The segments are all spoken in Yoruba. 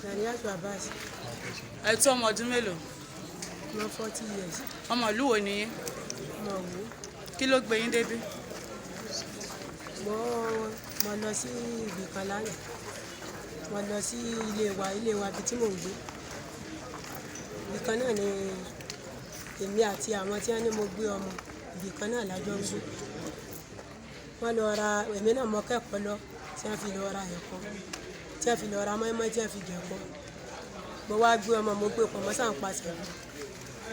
Ganiyat Abbas. Ẹ tó ọmọ ọdún mélòó? Mo 40 years. Ọmọ ìlú wo ni yín? Mo wò. Kí ló gbé yín débí? Mo lọ sí ibì kan lánàá. Mo lọ sí ilé wa bí tí mò ń gbé. Ibì kan náà ni èmi àti àwọn tí wọ́n ní mo gbé ọmọ. Ibì kan náà lájọ ń gbé. Wọ́n lọ ra èmi náà mọ kẹ́kọ̀ọ́ lọ tí wọ́n fi lọ ra ẹ̀kọ́. Tí wọ́n fi lọ ra mọ́ínmọ́ín tí wọ́n fi jẹ̀kọ́. Mo wá gbé ọmọ mo gbé pọ̀ mọ́ sáà ń pàṣẹ.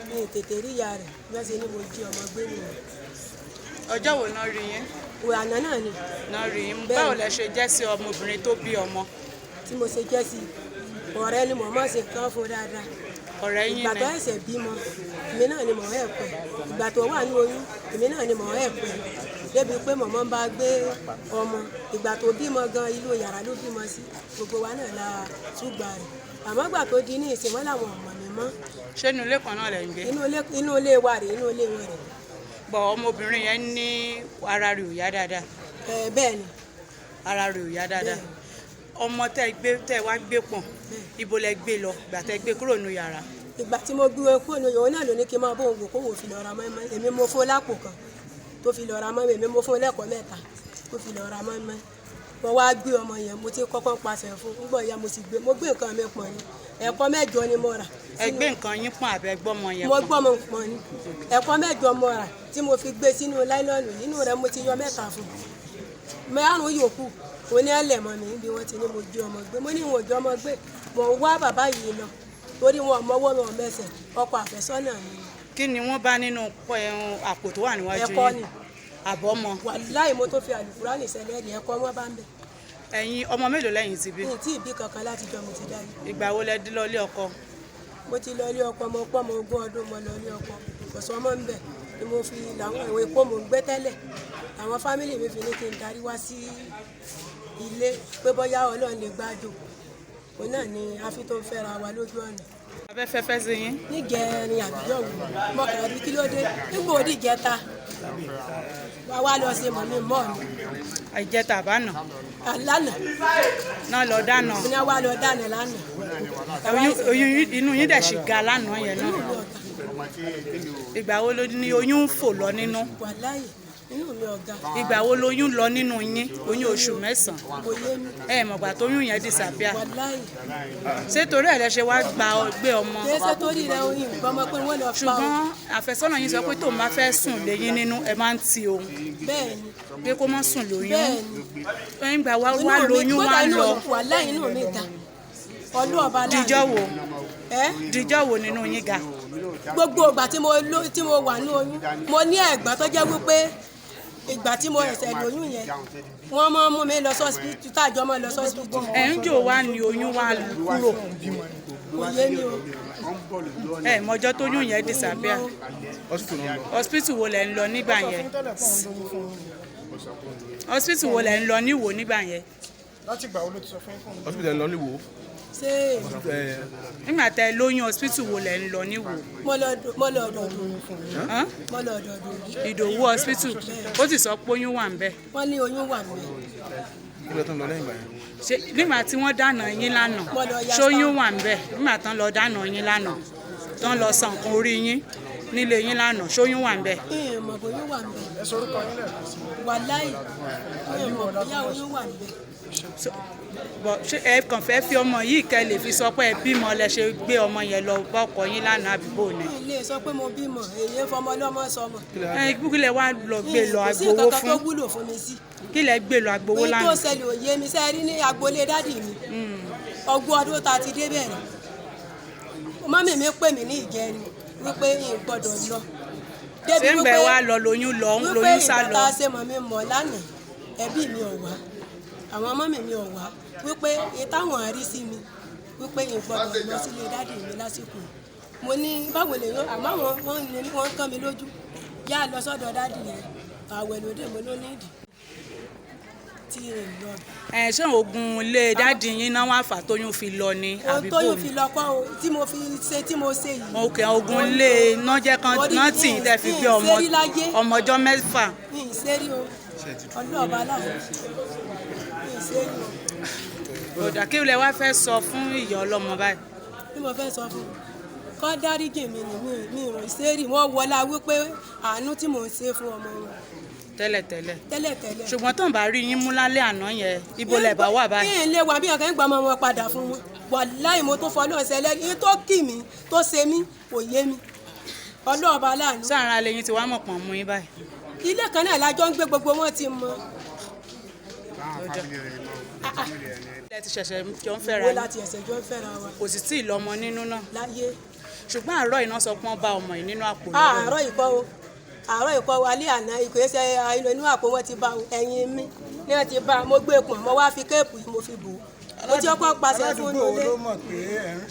Mi ò tètè rí ìyá rẹ̀ bí wọ́n ṣe ní mo jí ọmọ gbé nìyẹn. Ọjọ́ wo náà rí yín? Àná náà ni. Náà rí yín. Báwo lẹ ṣe jẹ́ sí ọmọbìnrin tó bí ọmọ? Tí mo ṣe jẹ́ sí ọ̀rẹ́ ni mo máa ṣe kán fún dáadáa. Ọ̀rẹ́ yín ni? Ìgbà tó ẹ̀sẹ̀ bímọ èmi náà ni mọ̀ ẹ́ pẹ̀. Ìgbà tó wà ní oyún èmi náà ni mọ̀ ẹ́ pẹ̀. Débi pé mọ̀mọ́ ń bá gbé ọmọ. Ìgbà tó bímọ gan inú yàrá ló bímọ sí. Gbogbo wa náà la túgbà rẹ̀. Àmọ́ ìgbà tó di ní ìsìn wọn làwọn ọmọ mi mọ́. Ṣé inú ilé kan náà lẹ ń gbé? Inú ilé wa rèé, inú ilé wọn rèé. Bọ̀ ọmọbìnrin yẹn ní ara rẹ̀ ò yá dáadáa. Bẹ́ẹ̀ ni. Ara rẹ̀ ò yá dáadáa. Ọmọ tẹ́ wá gbé pọ̀n, ibo lẹ gbé lọ ìgbà tẹ́ gbé kúrò nínú yàrá? Ìgbà tí mo gbé kúrò nínú yàrá náà ló ní kí n máa bóun wò kó wò fi lọ ra mọ́ínmọ́ín. Èmi mo fún lápò kan tó fi lọ ra mọ́ínmọ́ín. Èmi mo fún lẹ́kọ̀ọ́ mẹ́ta tó fi lọ ra mọ́ínmọ́ín. Mo wá gbé ọmọ yẹn mo ti kọ́kọ́ pàṣẹ fún. Nígbà yẹn mo gbé nǹkan mi pọ̀n ni. Ẹ̀kọ́ 8 ni mo rà. Ẹ gbé nǹkan yín pọ̀n àbẹ gbọ́mọ yẹn pọ̀n? Mo gbọ́mọ pọ̀n ni. Ẹ̀kọ́ 8 mo rà tí mo fi gbé sínú láìlọ́ọ̀nù. Nínú rẹ̀ mo ti yọ 3 fún. 5 yòókù òní ẹlẹ̀ mọ́ mi bí wọ́n ti ní mo jí ọmọ gbé. Mo ní wọn ò jọ ọmọ gbé. Mo wá bàbá yìí lọ torí wọn mọ́wọ́ wọn mẹ́sẹ̀ ọkọ àfẹ́sọ́nà mi. Kí ni wọ́n bá nínú àpò tó wà níwájú yín? Ẹ̀kọ́ ni. Àbọ̀mọ? Wàláhì mo tó fi àlùkùránì sẹ́lẹ̀ ẹ̀dì ẹ̀kọ́ wọn bá ń bẹ̀. Ẹ̀yin ọmọ mélòó lẹ́yìn ti bí? Mi ì tí ì bí kankan láti jọ mo ti dá yìí. Ìgbà wo lẹ dé lọ ilé ọkọ? Mo ti lọ ilé ọkọ mo pọ́ mo 20 ọdún mo lọ ilé ọkọ. Kò sọ ọmọ ń bẹ̀ ni mo fi làwọn ìwé epo mo ń gbé tẹ́lẹ̀. Àwọn fámìlì mi fi ní kí n darí wá sí ilé pé bóyá Ọlọ́run lè gbájú. Òun náà ni a fi tó ń fẹ́ra wa lójú ọ̀nà. Afẹ́fẹ́fẹ́ sí yín? Nígẹ̀ẹ́rin àbíyọ̀ wò mọ̀kànlá bí kí ló dé nígbà òdì ìjẹta wá lọ sí mọ̀mí mọ́ mi. Ìjẹta àbánà? Lánàá. Náà lọ dáná? Ní wá lọ dáná lánàá. Oyún inú yín dẹ̀ ṣì ga lánàá yẹn náà. Ìgbà wo ló ní oyún ń fò lọ nínú? Wàláhì inú mi ọ̀gá. Ìgbà wo lóyún lọ nínú yín? Oyún oṣù 9. Kò yé mi. Ẹ mọ̀gbà tóyún yẹn disappear. Wàláhì. Ṣé torí ẹ̀ lẹ ṣe wá gbé ọmọ? Kì í ṣe torí rẹ̀ oyin nǹkan ọmọ pé wọ́n lọ pa o. Ṣùgbọ́n àfẹ́sọ́nà yín sọ pé tóun bá fẹ́ sùn léyìn nínú ẹ máa ń ti òun. Bẹ́ẹ̀ni. Pé kó má sùn lóyún. Bẹ́ẹ̀ni. Ìgbà wá lóyún wá lọ. Wàláhì inú mi ga. Ọlú ọba láàrin. Dìjọ́ wo? Dìjọ́ wo nínú yín ga? Gbogbo ìgbà tí mo wà ní oyún mo ní ẹ̀gbọ́n tó jẹ́ wípé ìgbà tí mo ẹ̀sẹ̀ lóyún yẹn wọ́n máa ń mú mi lọ sọ́sibítù tájọ́ máa lọ sọ́sibítù. Ẹ̀ ń jò wá ní oyún wá kúrò. Kò yé mi o. Ẹ mọjọ́ tóyún yẹn disappear. Hospital wo lẹ ń lọ nígbà yẹn? Hospital wo lẹ ń lọ níwò nígbà yẹn? Láti ìgbà wo ló ti sọ fún yín? Hospital ń lọ níwò. Ṣé nígbà tẹ lóyún hospital wo lẹ ń lọ níwò? mo lọ ọ̀dọ̀dọ̀ Ìdòwú hospital ó sì sọ pé oyún wà ń bẹ̀. wọ́n ní oyún wà mí. Kí ló tán lọ lẹ́yìn ìgbà yẹn? Ṣé nígbà tí wọ́n dáná yín lánàá ṣóyún wà ń bẹ̀? Nígbà tán lọ dáná yín lánàá tán lọ san nǹkan orí yín nílé yín lánàá ṣóyún wà ń bẹ̀? Ìmọ̀ bóyá wà mí. Ẹ sọ orúkọ yín lẹ́ẹ̀kan sí. Wàláhì ìmọ̀ bóyá oyún wà mí. Ṣé ẹ kàn fẹ́ fi ọmọ yìí kẹ́ lè fi sọ pé ẹ bímọ lẹ ṣe gbé ọmọ yẹn lọ bá ọkọ yín lánàá àbíbò ni? Mi lè sọ pé mo bímọ èyí fọmọ lọ́mọ sọmọ. Kí lẹ wá lọ gbé lọ agbowó kò sí nǹkan fún? tó wúlò fún mi sí. Kí lẹ gbé lọ agbowó Ní tó lánàá? ṣẹlẹ̀ òye mi sẹ́ rí ní agboolé dádì mi. Ọgbọ̀n ọdún tá a ti dé bẹ̀rẹ̀. Mọ́mì mi pè mí ní ìjẹrin wípé n gbọ́dọ̀ lọ. Ṣé ń gbẹ wá lọ lóyún sá wípé ìgbà lọ? tá a ṣe mọ̀ mi mọ̀ lánàá ẹbí mi ò wá àwọn mọ́mì mi ò wá wípé ìtàwọn àrí sí mi wípé n gbọ́dọ̀ lọ sílé dádì mi lásìkò. Mo ní báwo lè yọ àmọ́ wọ́n kán mi lójú yá lọ sọ́dọ̀ dádì yẹn àwẹ̀ lóde mo ló ní ìdí tí n lọ. Ṣé oògùn ilé dádì yín náà wà fà tóyún fi lọ ni àbí bò tóyún ní? fi lọ kọ́ o tí mo ṣe yìí. Òkè oògùn ilé náà jẹ́ kan náà tì í tẹ́ fi gbé ọmọ ọjọ́ 6. Mi ì ṣe rí o ọlọ́ọ̀bá láàrin mi ì ṣe rí o. ọ̀dà kí lẹ wá fẹ́ sọ fún ìyá ọlọ́mọ báyìí. bí mo fẹ́ sọ fún un kọ́ dáríjì mi ni mi ò sẹ́rì wọ́n wọlá wípé àánú tí mò ń ṣe fún ọmọ wọn. tẹ́lẹ̀tẹ́lẹ̀. ṣùgbọ́n tó ń bá rí yín mú lálẹ́ àná yẹn ibo lẹ̀ bá wà báyìí. bí n lè wà bí ọ̀kẹ́ ń gba ọmọ wọn padà fún wọn wàláì mo tó fọlọ́ ṣẹlẹ̀ ní tó kì mí tó ṣe mí kò yé mi ọlọ́ọ̀bá láàánú. sáàrin alẹ́ yín ti wá mọ̀ pọ̀n mú yín báyìí. ilé kan náà lájọ ń gbé gbogbo wọn ti mọ. ilé ti ṣẹ̀ṣẹ̀ jọ ń fẹ́ra wo láti ẹ̀sẹ̀ jọ ń fẹ́ra wa. kò sì tí ì lọ́mọ nínú náà. láyé. ṣùgbọ́n àárọ̀ iná sọ pé wọ́n bá ọmọ yìí nínú àpò. àárọ̀ ìkọ́ o alẹ́ àná ìkọ́sẹ̀ inú àpò wọn ti bá ẹ̀yìn mi ní wọn ti bá mo gbé pọ̀n mo wá fi kéèpù yìí mo fi bò ó. mo ti ọkọ̀ pàṣẹ fún mi lé.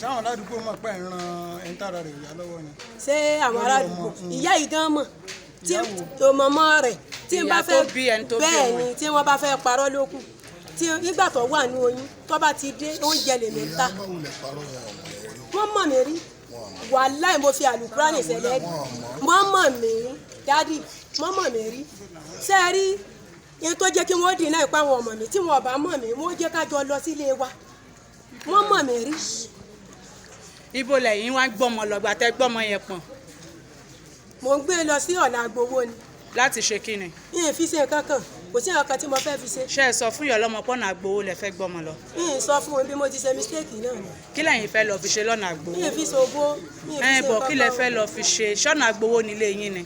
sáwọn aládùúgbò mọ̀ pé ẹ̀ràn ẹ̀ńtàrà rẹ̀ ìyá lọ́wọ́ ni. ṣé àwọn aládùúgbò ìyá yìí gan mọ̀ tí mọ̀mọ́ rẹ̀ tí n bá fẹ́ bẹ́ẹ̀ ni tí wọ́n bá fẹ́ parọ́ lókù tí nígbà tó wà ní oyún tó bá ti dé oúnjẹ lèmi ń ta wọ́n mọ̀ mí rí wàláì mo fi àlùkùránì ṣẹlẹ̀ rí wọ́n mọ̀ mí rí dádì wọ́n mọ̀ mí rí ṣé ẹ rí ní tó jẹ́ kí wọ́n dì náà ìpa àwọn ọmọ mi tí wọ́n bá mọ̀ mí wọ́n jẹ́ ká jọ lọ sílé wa wọ́n mọ̀ mí rí. ibo lẹ́yìn wá gbọ́mọ lọ́gbà tẹ́ gbọ́mọ yẹn pọ̀n. mo ń gbé lọ sí ọ̀nà àgbowó ni. láti ṣe kí ni. yìnyín fi ṣe kankan kò sí nǹkan tí mo fẹ́ fi ṣe. ṣé ẹ sọ fún ìyọ̀lọ́mọ pọ́nà àgbowó lẹ fẹ́ gbọ́mọ lọ. yìnyín sọ fún mi bí mo ti ṣe mistake náà ni. kí lẹ́yìn fẹ́ lọ fi ṣe lọ́nà àgbowó. yìnyín fi ṣògbó yìnyín fi ṣe bọ̀ kí lẹ fẹ́ lọ fi ṣe ṣọ́nà àgbowó nílé yín ni.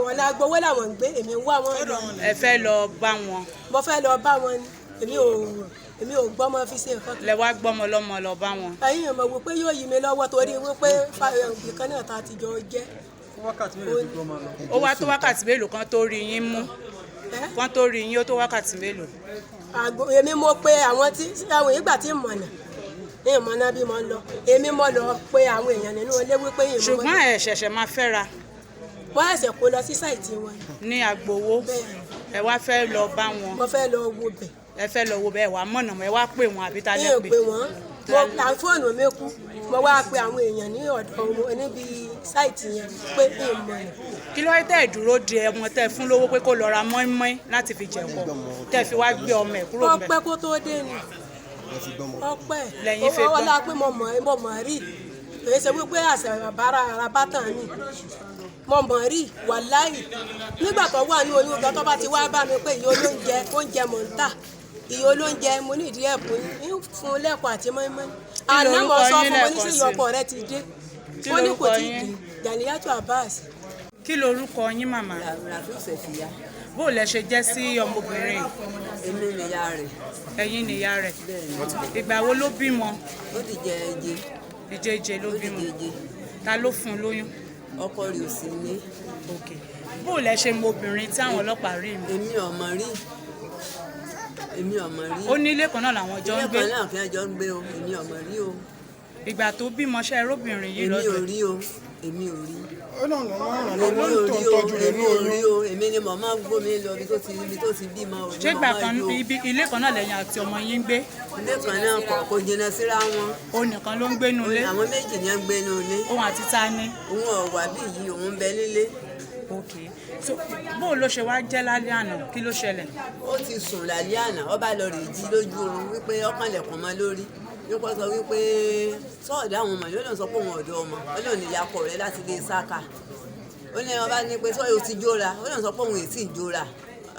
ọ̀nà àgbowó làwọn ń gbé èmi ń wá wọn lọ. ẹ fẹ́ lọ bá wọn. mo fẹ́ lọ bá wọn ni èmi ò gbọ́mọ fi ṣe nǹkan. lẹ wá gbọ́mọ lọ́mọ lọ bá wọn. ẹ̀yin mọ̀ wípé yóò yí mi lọ́wọ́ torí wípé ìkan náà ta ti jọ jẹ́. ó wá tó wákàtí mélòó kan tó rí yín mú kan tó rí yín ó tó wákàtí mélòó. èmi mo pe àwọn tí àwọn ìgbà tí mọ̀nà ìmọ̀nà bí mo ń lọ èmi mo lọ pe àwọn èèyàn nínú ilé wípé ìmọ̀. ṣùgbọ́n ẹ ṣẹ̀ṣẹ̀ máa fẹ́ra. wọ́n ẹ̀sẹ̀ kó lọ sí sáìtì wọn. ní Agbowó ẹ wá fẹ́ lọ bá wọn. mo fẹ́ lọ wo bẹ̀. ẹ fẹ́ lọ wo bẹ̀ ẹ wá mọ̀nà ẹ wá pè wọ́n àbí tá a lè pè. mi ò pè wọ́n mo ta fóònù mi kú mo wá pe àwọn èèyàn ní ọ̀dọ̀ wọn níbi sáìtì yẹn pé ìmọ̀ ẹ̀. kí ló tẹ́ ẹ̀ dúró de ọmọ tẹ́ ẹ fún lówó pé kó lọ ra mọ́ínmọ́ín láti fi jẹ̀kọ́ tẹ́ ẹ fi wá gbé ọmọ ẹ̀ kúrò ńbẹ̀. ọpẹ́ kó tó dé ni ọpẹ́ lẹ́yìn fẹ́ gbọ́. ọlá pé mo mọ̀ rí èyí ṣe wípé àṣẹ ara bátàn mi mo mọ̀ rí wàláì nígbà tó wà ní oyún gan tó bá ti wá bá mi pé ìyá olóúnjẹ oúnjẹ mò ń tà ìyá olóúnjẹ mo ní ìdí ẹ̀bùn fún lẹ́kọ̀ọ́ àti mọ́ínmọ́ín àná mo sọ fún mo ní sí ìyọkọ̀ rẹ ti dé ó ní kò tí ì dé Ganiyat Abbas. kí lorúkọ yín màmá. bó lẹ ṣe jẹ́ sí ọmọbìnrin. èmi nìyá rẹ̀. ẹ̀yin nìyá rẹ̀. ìgbà wo ló bímọ. ó ti jẹ ẹjẹ. ìjẹjẹ ló bímọ. ta ló fún un lóyún. ọkọ rẹ̀ ò sí ní. bó lẹ ṣe mọ obìnrin tí àwọn ọlọ́pàá rí mi. èmi ò mọ̀ rí. ó ní ilé kan náà làwọn jọ ń gbé. ilé kan náà fi ẹjọ́ ń gbé o èmi ò mọ̀ rí o. ìgbà tó bímọ ṣe ẹrọbìnrin yìí lọ́dọ̀. èmi ò rí o èmi ò rí. ó náà lọ máa ràn lọ́wọ́ tó ń tọ́jú rẹ̀ ní oyún. èmi ni màmá gbómi lọ ibi tó ti bímọ. ṣé ìgbà kan ilé kan náà lẹ́yìn àti ọmọ yín ń gbé. ilé kan náà kò jìnnà síra wọn. òun nìkan ló ń gbé nulẹ̀. àwọn méjì ni ń gbé nulẹ̀. òun àti ta ni. òun ọ̀wà bí yìí òun ń bẹ nílé. so bó ló ṣe wá jẹ́ lálẹ́ àná kí ló ṣẹlẹ̀. ó ti sùn lálẹ́ àná ó bá lọ rè jí lójú oorun wípé ọkànlẹ̀kùn mọ́ lórí nípa sọ wípé sọ́ọ̀dà àwọn ọmọ yóò lọ sọ pé òun ọ̀dọ́ ọmọ ó lọ ní ìyàkọ̀ rẹ̀ láti lè sáka ó ní ọba ní pé sọ́ọ̀yì ó ti jóra ó lọ sọ pé òun èsì ìjóra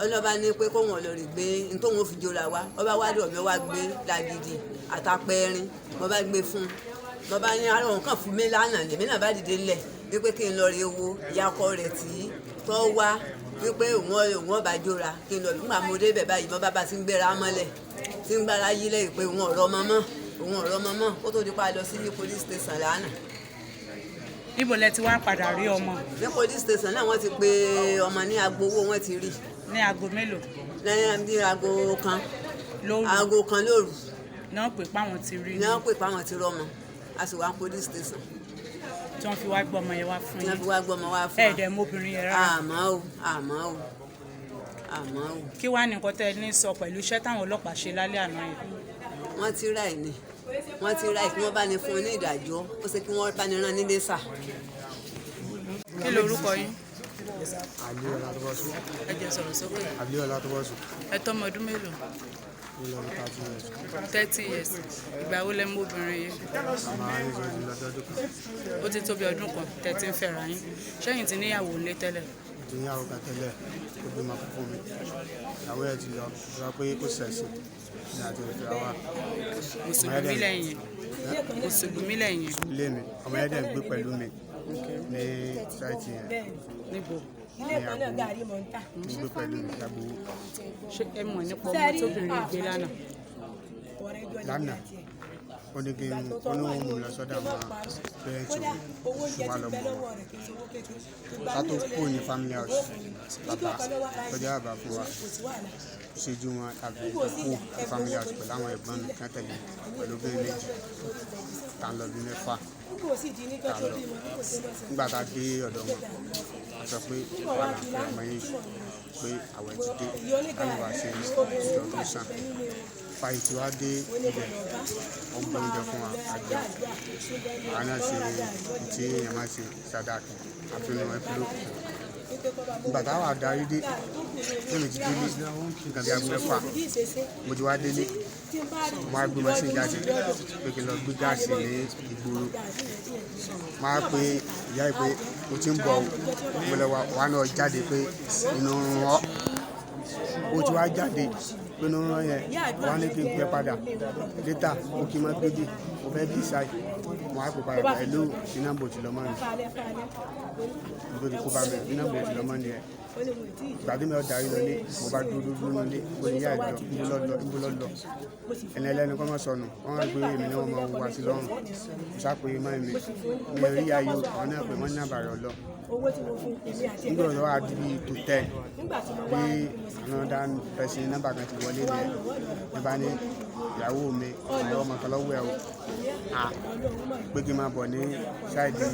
ó ní ọba ní pé kóun ọ̀lọ́ rè gbé nítorí òun fi jóra wá ọba wádìí ọ̀mí wá gbé làgìdì àtàpẹ́rin mo bá gbé fún un mo bá ní ara òun kàn fún mi lánàá lèmi náà bá dìde ńlẹ̀ wípé kí n lọ rè wo ìyàkọ̀ rẹ̀ tí tọ́ wá wípé òun ọba jóra kí n lọ nígbà mo débẹ̀ báyìí mo bá ti ń gbéra mọ́lẹ̀ tí ń gbára yí lẹ́yìn pé òun ọ̀rọ̀ mọ́mọ́ ó tó di pa lọ sí ní police station lánàá. níbo lẹ ti wá padà rí ọmọ. ní police station náà wọ́n ti pe ọmọ ní Agbowó wọ́n ti rí. ní aago mélòó. lẹ́yìn bí aago kan lóru. náà pè páwọn ti rí. náà pè páwọn ti rọmọ a sì wá police station. tí wọ́n fi wá gbọ́mọ yẹn wá fún yín. tí wọ́n fi wá gbọ́mọ wá fún wa. ẹ̀ẹ́dẹ̀ mọ́bìnrin yẹn rárá. àmọ́ o. kí wàá nìkan tẹ́ ẹ ní sọ pẹ̀lú iṣẹ́ táwọn ọlọ́pàá ṣe lálẹ́ àná yẹn. wọ́n ti ráì ni wọ́n ti ráì kí wọ́n bá ní fún un ní ìdájọ́ ó ṣe kí wọ́n bá ní rán nílé sà. kí lorúkọ yín. Aliyu Ọlátúbọ̀sún. ẹ jẹ́ sọ̀rọ̀ sókè. Aliyu Ọlátúbọ̀sún. ẹ tọ́mọ ọdún mélòó. 30 years. Ìgbà wo lẹ mú obìnrin yìí? Ó ti tó bí ọdún kan tẹ́ ti ń fẹ́ra yín. Ṣẹ́yìn ti níyàwó ńlé tẹ́lẹ̀? Ìyàwó kan tẹ́lẹ̀ ó bímọ fún mi. Ìyàwó ẹ̀ ti lọ sọ pé kò ṣẹ̀ṣẹ̀ ní àjọ ìfẹ́ wa. Mùsùlùmí lẹ́yìn. Mùsùlùmí lẹ́yìn. Ilé mi ọmọ ẹ̀dẹ̀ ń gbé pẹ̀lú mi ní sáìtì yẹn. Níbo? Ní àgbo ń gbé pẹ̀lú mi lágbo. Ṣé ẹ mọ̀ nípa ọmọ tóbìnrin gbé lánàá? Lánàá ó ní kí n ó ní òun mú lọ sọ́dọ̀ àwọn pẹ́rẹ́ǹtì òun wà lọ́mọ ká tó kú ní family house bàbá kọjá bàbá fún wa ṣíjú wọn tàbí kú ní family house pẹ̀lú àwọn ẹ̀gbọ́n mi kan tẹ̀lé pẹ̀lú obìnrin méjì tá ń lọ bí mẹ́fà tá ń lọ nígbà tá a dé ọ̀dọ̀ wọn a sọ pé wà láàfin ọmọ yìí pé àwẹ̀ ti dé káwọn wá ṣe ìjọ tó sàn fàyè tí wàá dé ibẹ̀ ọgbọ́n oúnjẹ fún wa àjọ àwọn náà ṣe tí èèyàn máa ṣe sàdáàkì àfihàn ẹ̀fúlọ́pù nígbà táwọn adarí dé lónìí ti délé nǹkan bí aago mẹ́fà mo ti wá délé mo á gbé mọ́sìn jáde pé kí n lọ gbé gáàsì ní ìgboro máa pe ìyá ẹ̀ pé mo ti ń bọ̀ mo lọ wà náà jáde pé inú rán o ti wá jáde pé inú rán yẹn wà ní kí n pẹ́ padà létà ó kí n má gbé bí mo fẹ́ bí ìsáyì mo á pè padà pẹ̀lú iná bòtì lọ́mọ mi nítorí kó bá mi iná bòtì lọ́mọ ni ẹ̀ gbàdé mi ọ̀ darí lọ ní mo bá dúró nílé mo ní yá ìjọ níbo lọ́lọ́ ẹni ẹlẹ́ni kọ́ mọ́ sọnù wọ́n rí pé èmi náà wọ́n máa wá sí lọ́rùn mo sápè mọ́ mi rí ayé àwọn náà pè mọ́ ní àbàrẹ̀ ọlọ́ nígbà tó wà di tó tẹ̀ bí another person nọ́mbà kan ti wọlé ní ẹ̀ nígbà ní ìyàwó mi àwọn ọmọ kan lọ́wọ́ ẹ̀ o pé kí n máa bọ̀ ní ṣáìdì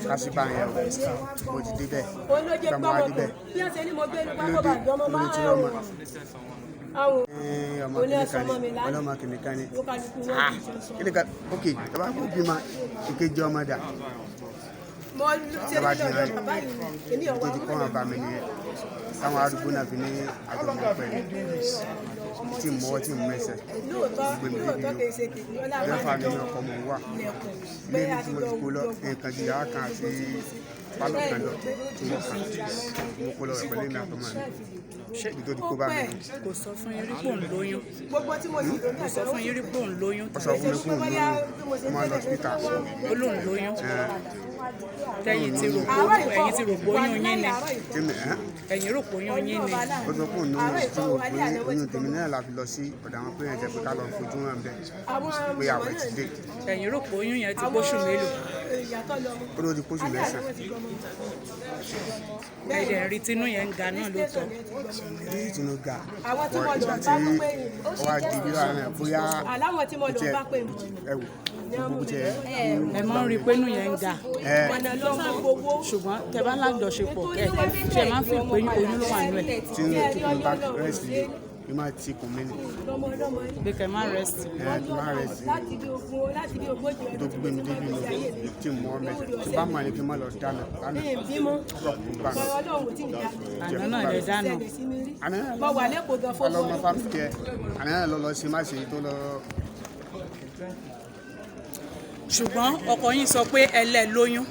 kásíbà yẹn o mo ti débẹ̀ nígbà mo wá débẹ̀ lórí tí wọ́n mọ̀ ọmọ kìnìkan ni kìnìkan ok tọ́ba kò bímọ ìkejì ọmọ dà tọ́ba ti hàn ìkejì kọ́ ọ̀bà mi nìyẹn táwọn arúgbó náà fi ní àjọmọ̀ pẹ̀lú tí mo mọ́wọ́ tí mo mẹ́sẹ̀ gbé mi débi lẹ́fà nínú ọkọ̀ mọ̀ wà ilé mi tí mo ti kó lọ nǹkan jù yàrá kan àti pálọ̀ kan lọ tí mo kàn mo kó lọ rẹ̀ pẹ̀lú mi àtọmọ mi ibi tó ti kó bá mi. Kò sọ fún yín rí pò ń lóyún. Kò sọ fún yín rí pò ń lóyún. Ó sọ fún mi pò ń lóyún mo máa lọ síta. Ó lóun lóyún. Tẹ́yìn ti rò pé ẹ̀yin ti rò pé oyún yín ni. Ẹ̀yin rò pé oyún yín ni. Ó sọ fún òun lóyún tí mo pé oyún tèmi náà la fi lọ sí ọ̀dọ̀ àwọn pé ẹ̀jẹ̀ pé ká lọ fojú hàn bẹ́ẹ̀ pé àwẹ̀ ti dé. Ẹ̀yin rò pé oyún yẹn ti póṣù mélòó. Ó ló ti póṣù mẹ́sàn-án. Ẹ̀jẹ̀ rí tinú yẹn ń ga náà lóòótọ́. Rí tinú ga wọ ìgbà tí ó wá di bí wàá náà bóyá jẹ ẹwù gbogbo jẹ. Ẹ máa ń rí i pé inú yẹn ń ga. Ṣùgbọ́n tẹ bá lájọṣepọ̀ ṣe máa ń fi pé oyún ló wà nínú ẹ̀. Tí mo bá rẹ́sì lé mi máa ti kùn mí ni. Bí kẹ máa rẹ́sì. Máa rẹ́sì tó gbé mi débi mi tí mo mọ́ mẹ́sẹ̀ tí bá mọ̀ ní kí n má lọ dáná lánàá lọ́kùnrin bá mi. Àná náà lè dáná. Ọlọ́mọ fámìlì ẹ̀ àná náà lọ sí má ṣe tó lọ. Ṣùgbọ́n ọkọ yín sọ pé ẹ lẹ́ lóyún.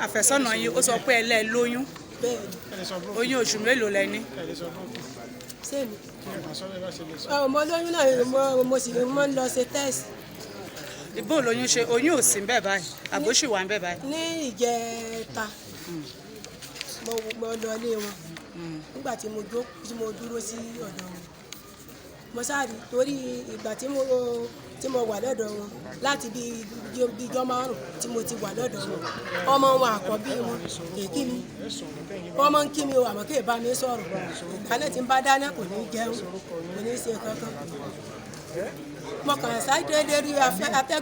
Àfẹ́sọ́nà yín ó sọ pé ẹ lẹ́ lóyún. Oyún oṣù mélòó lẹ ní? Ọmọ lóyún náà mo sì máa ń lọ ṣe tẹ́sì. Ìbò lóyún ṣe oyún ò sí ń bẹ̀ báyìí àbóṣì wà ń bẹ̀ báyìí. Ní ìjẹta mo lọ ilé wọn nígbà tí mo dúró sí ọ̀dọ̀ wọn. Mo sáré torí ìgbà tí mo wà lọ́dọ̀ wọn láti bí ijọ́ márùn tí mo ti wà lọ́dọ̀ wọn ọmọ wọn àkọ́bí wọn èkí mi ọmọ ń kí mi o àmọ́ kí èbá mi sọ̀rọ̀ ìkànnì tí ń bá dáná kò ní jẹun kò ní ṣe kankan mo kàn sáré déédéé rí atẹ́gùn.